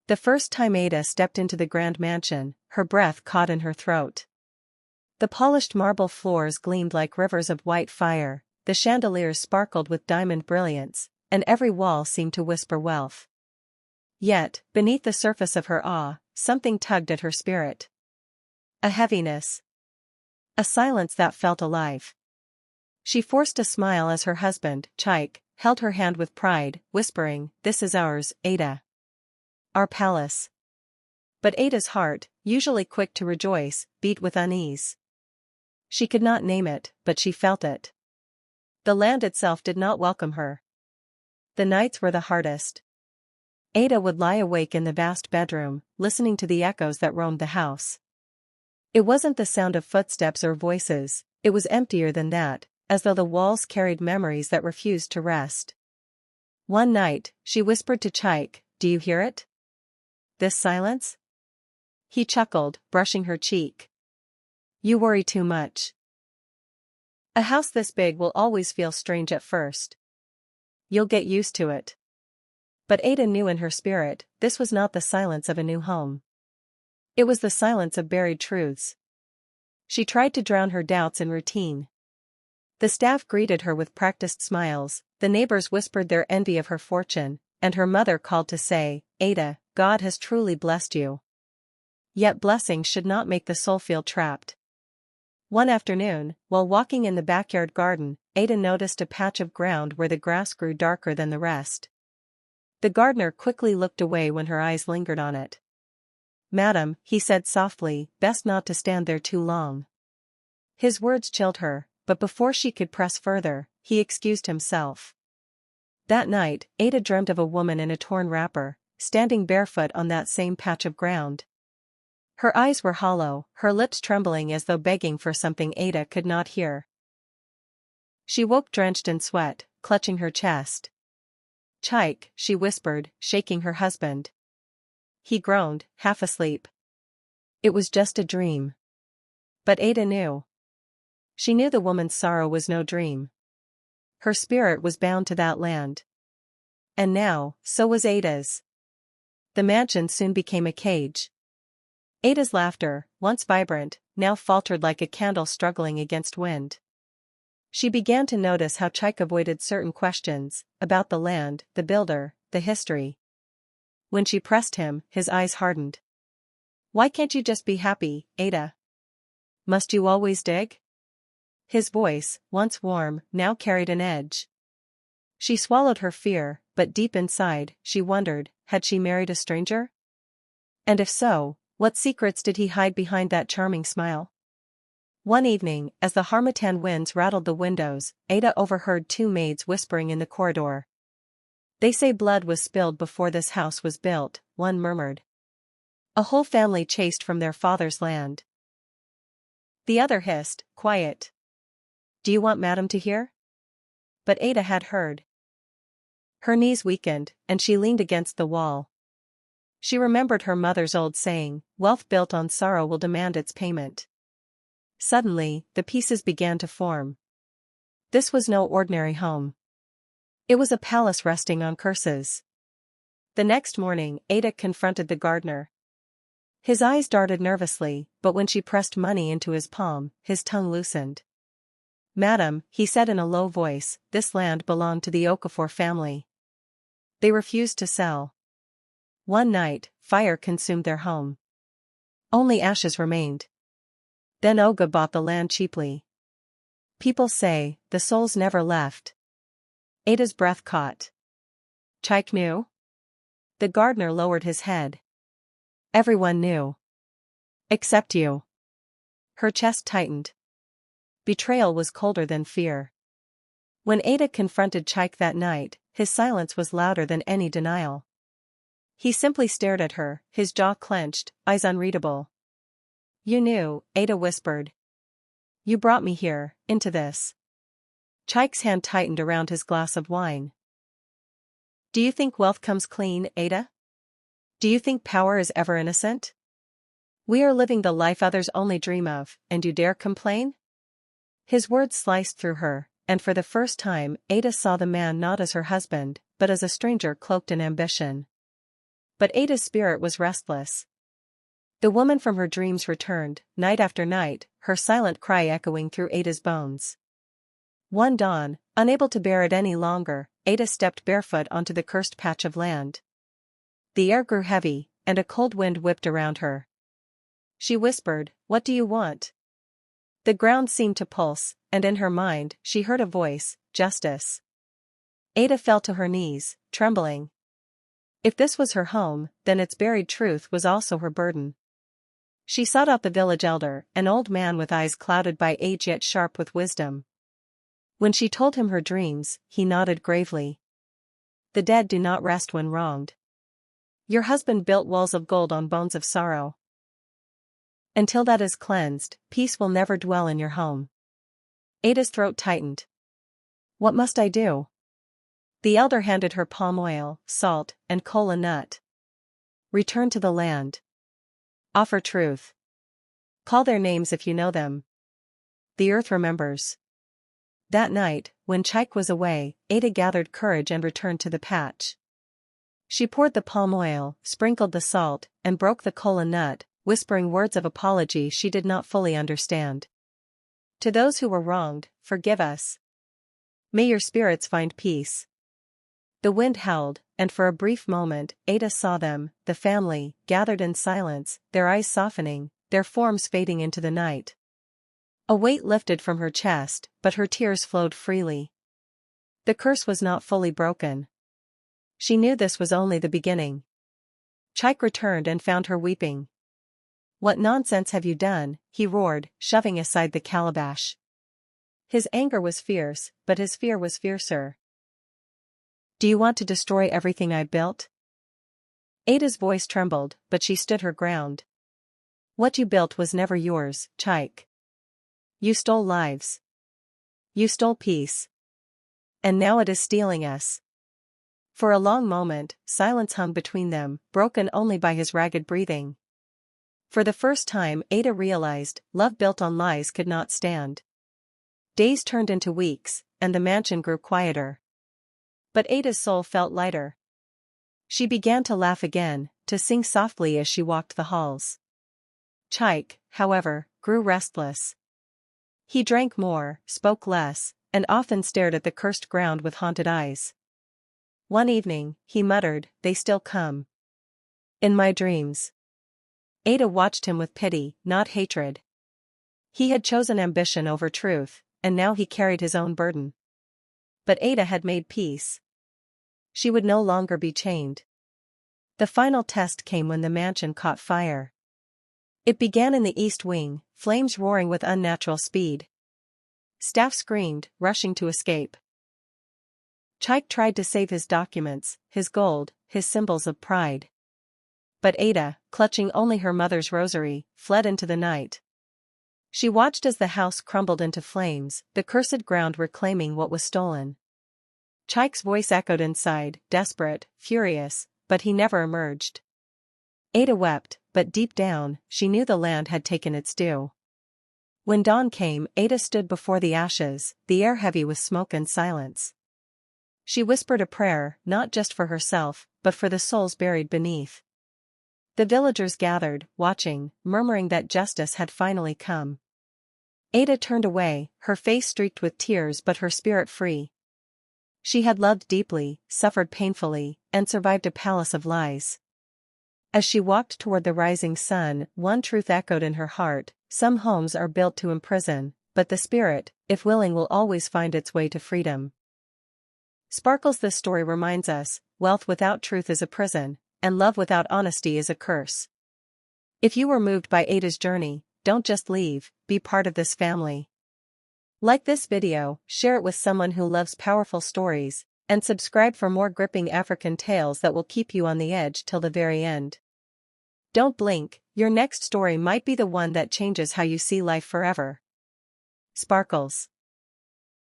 The first time Ada stepped into the grand mansion, her breath caught in her throat. The polished marble floors gleamed like rivers of white fire, the chandeliers sparkled with diamond brilliance, and every wall seemed to whisper wealth. Yet, beneath the surface of her awe, something tugged at her spirit. A heaviness. A silence that felt alive. She forced a smile as her husband, Chaik, held her hand with pride, whispering, "This is ours, Ada. Our palace." But Ada's heart, usually quick to rejoice, beat with unease. She could not name it, but she felt it. The land itself did not welcome her. The nights were the hardest. Ada would lie awake in the vast bedroom, listening to the echoes that roamed the house. It wasn't the sound of footsteps or voices, it was emptier than that, as though the walls carried memories that refused to rest. One night, she whispered to Chaik, "Do you hear it? This silence?" He chuckled, brushing her cheek. "You worry too much. A house this big will always feel strange at first. You'll get used to it." But Ada knew in her spirit, this was not the silence of a new home. It was the silence of buried truths. She tried to drown her doubts in routine. The staff greeted her with practiced smiles, the neighbors whispered their envy of her fortune, and her mother called to say, "Ada, God has truly blessed you." Yet blessings should not make the soul feel trapped. One afternoon, while walking in the backyard garden, Ada noticed a patch of ground where the grass grew darker than the rest. The gardener quickly looked away when her eyes lingered on it. "Madam," he said softly, "best not to stand there too long." His words chilled her, but before she could press further, he excused himself. That night, Ada dreamt of a woman in a torn wrapper, standing barefoot on that same patch of ground. Her eyes were hollow, her lips trembling as though begging for something Ada could not hear. She woke drenched in sweat, clutching her chest. "Chaik," she whispered, shaking her husband. He groaned, half asleep. It was just a dream. But Ada knew. She knew the woman's sorrow was no dream. Her spirit was bound to that land. And now, so was Ada's. The mansion soon became a cage. Ada's laughter, once vibrant, now faltered like a candle struggling against wind. She began to notice how Chaik avoided certain questions, about the land, the builder, the history. When she pressed him, his eyes hardened. "Why can't you just be happy, Ada? Must you always dig?" His voice, once warm, now carried an edge. She swallowed her fear, but deep inside, she wondered, had she married a stranger? And if so, what secrets did he hide behind that charming smile? One evening, as the harmattan winds rattled the windows, Ada overheard two maids whispering in the corridor. "They say blood was spilled before this house was built," one murmured. "A whole family chased from their father's land." The other hissed, "Quiet. Do you want Madam to hear?" But Ada had heard. Her knees weakened, and she leaned against the wall. She remembered her mother's old saying, "Wealth built on sorrow will demand its payment." Suddenly, the pieces began to form. This was no ordinary home. It was a palace resting on curses. The next morning, Ada confronted the gardener. His eyes darted nervously, but when she pressed money into his palm, his tongue loosened. "Madam," he said in a low voice, "this land belonged to the Okafor family. They refused to sell. One night, fire consumed their home. Only ashes remained. Then Oga bought the land cheaply. People say, the souls never left." Ada's breath caught. "Chaik knew?" The gardener lowered his head. "Everyone knew. Except you." Her chest tightened. Betrayal was colder than fear. When Ada confronted Chaik that night, his silence was louder than any denial. He simply stared at her, his jaw clenched, eyes unreadable. "You knew," Ada whispered. "You brought me here, into this." Chaik's hand tightened around his glass of wine. "Do you think wealth comes clean, Ada? Do you think power is ever innocent? We are living the life others only dream of, and you dare complain?" His words sliced through her, and for the first time, Ada saw the man not as her husband, but as a stranger cloaked in ambition. But Ada's spirit was restless. The woman from her dreams returned, night after night, her silent cry echoing through Ada's bones. One dawn, unable to bear it any longer, Ada stepped barefoot onto the cursed patch of land. The air grew heavy, and a cold wind whipped around her. She whispered, "What do you want?" The ground seemed to pulse, and in her mind, she heard a voice, "Justice." Ada fell to her knees, trembling. If this was her home, then its buried truth was also her burden. She sought out the village elder, an old man with eyes clouded by age yet sharp with wisdom. When she told him her dreams, he nodded gravely. "The dead do not rest when wronged. Your husband built walls of gold on bones of sorrow. Until that is cleansed, peace will never dwell in your home." Ada's throat tightened. "What must I do?" The elder handed her palm oil, salt, and kola nut. "Return to the land. Offer truth. Call their names if you know them. The earth remembers." That night, when Chike was away, Ada gathered courage and returned to the patch. She poured the palm oil, sprinkled the salt, and broke the kola nut, whispering words of apology she did not fully understand. "To those who were wronged, forgive us. May your spirits find peace." The wind howled, and for a brief moment, Ada saw them, the family, gathered in silence, their eyes softening, their forms fading into the night. A weight lifted from her chest, but her tears flowed freely. The curse was not fully broken. She knew this was only the beginning. Chike returned and found her weeping. "What nonsense have you done?" he roared, shoving aside the calabash. His anger was fierce, but his fear was fiercer. "Do you want to destroy everything I built?" Ada's voice trembled, but she stood her ground. "What you built was never yours, Chike. You stole lives. You stole peace. And now it is stealing us." For a long moment, silence hung between them, broken only by his ragged breathing. For the first time, Ada realized, love built on lies could not stand. Days turned into weeks, and the mansion grew quieter. But Ada's soul felt lighter. She began to laugh again, to sing softly as she walked the halls. Chike, however, grew restless. He drank more, spoke less, and often stared at the cursed ground with haunted eyes. One evening, he muttered, "They still come. In my dreams." Ada watched him with pity, not hatred. He had chosen ambition over truth, and now he carried his own burden. But Ada had made peace. She would no longer be chained. The final test came when the mansion caught fire. It began in the east wing, flames roaring with unnatural speed. Staff screamed, rushing to escape. Chike tried to save his documents, his gold, his symbols of pride. But Ada, clutching only her mother's rosary, fled into the night. She watched as the house crumbled into flames, the cursed ground reclaiming what was stolen. Chike's voice echoed inside, desperate, furious, but he never emerged. Ada wept, but deep down, she knew the land had taken its due. When dawn came, Ada stood before the ashes, the air heavy with smoke and silence. She whispered a prayer, not just for herself, but for the souls buried beneath. The villagers gathered, watching, murmuring that justice had finally come. Ada turned away, her face streaked with tears but her spirit free. She had loved deeply, suffered painfully, and survived a palace of lies. As she walked toward the rising sun, one truth echoed in her heart: some homes are built to imprison, but the spirit, if willing, will always find its way to freedom. Sparkles, this story reminds us, wealth without truth is a prison, and love without honesty is a curse. If you were moved by Ada's journey, don't just leave, be part of this family. Like this video, share it with someone who loves powerful stories, and subscribe for more gripping African tales that will keep you on the edge till the very end. Don't blink, your next story might be the one that changes how you see life forever. Sparkles.